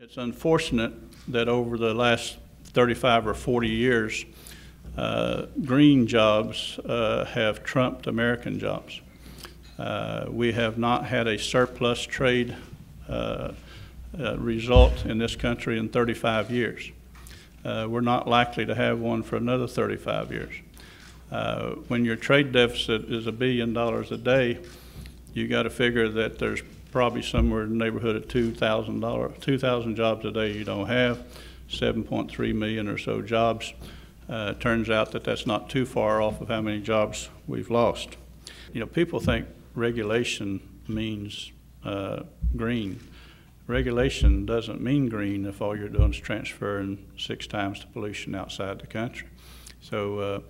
It's unfortunate that over the last 35 or 40 years, green jobs have trumped American jobs. We have not had a surplus trade result in this country in 35 years. We're not likely to have one for another 35 years. When your trade deficit is $1 billion a day, you got to figure that there's probably somewhere in the neighborhood of 2,000 jobs a day you don't have, 7.3 million or so jobs. Turns out that that's not too far off of how many jobs we've lost. You know, people think regulation means green. Regulation doesn't mean green if all you're doing is transferring 6 times the pollution outside the country. So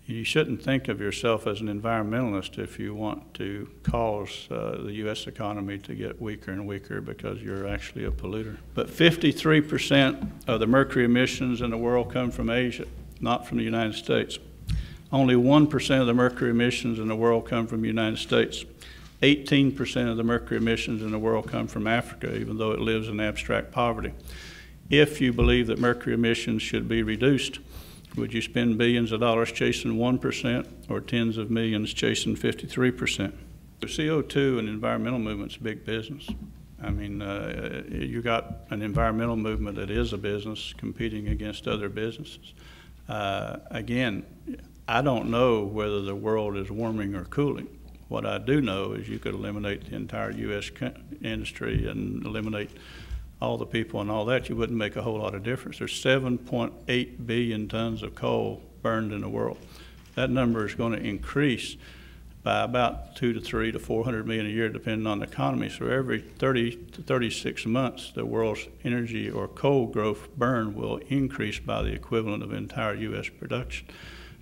you shouldn't think of yourself as an environmentalist if you want to cause the U.S. economy to get weaker and weaker because you're actually a polluter. But 53% of the mercury emissions in the world come from Asia, not from the United States. Only 1% of the mercury emissions in the world come from the United States. 18% of the mercury emissions in the world come from Africa, even though it lives in abstract poverty. If you believe that mercury emissions should be reduced, would you spend billions of dollars chasing 1% or tens of millions chasing 53%? The CO2 and environmental movement's big business. I mean, you got an environmental movement that is a business competing against other businesses. Again, I don't know whether the world is warming or cooling. What I do know is you could eliminate the entire U.S. industry and eliminate all the people and all that, you wouldn't make a whole lot of difference. There's 7.8 billion tons of coal burned in the world. That number is going to increase by about 2 to 3 to 400 million a year, depending on the economy. So every 30 to 36 months, the world's energy or coal growth burn will increase by the equivalent of entire U.S. production.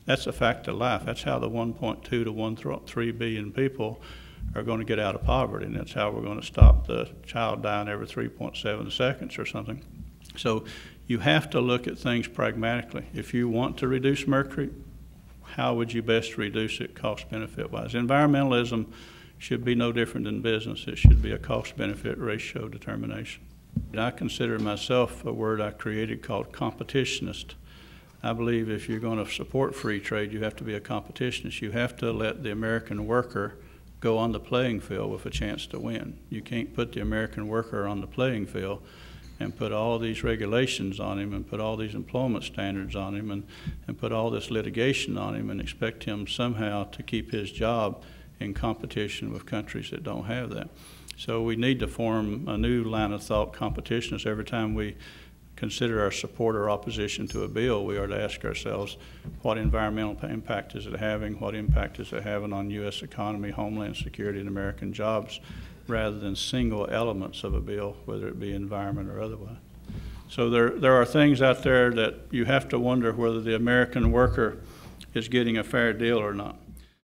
That's a fact of life. That's how the 1.2 to 1.3 billion people are going to get out of poverty, and that's how we're going to stop the child dying every 3.7 seconds or something. So you have to look at things pragmatically. If you want to reduce mercury, how would you best reduce it cost-benefit-wise? Environmentalism should be no different than business. It should be a cost-benefit ratio determination. And I consider myself a word I created called competitionist. I believe if you're going to support free trade, you have to be a competitionist. You have to let the American worker go on the playing field with a chance to win. You can't put the American worker on the playing field and put all these regulations on him and put all these employment standards on him and put all this litigation on him and expect him somehow to keep his job in competition with countries that don't have that. So we need to form a new line of thought, competitionists. Every time we consider our support or opposition to a bill, we are to ask ourselves, what environmental impact is it having? What impact is it having on U.S. economy, homeland security, and American jobs, rather than single elements of a bill, whether it be environment or otherwise. So there are things out there that you have to wonder whether the American worker is getting a fair deal or not.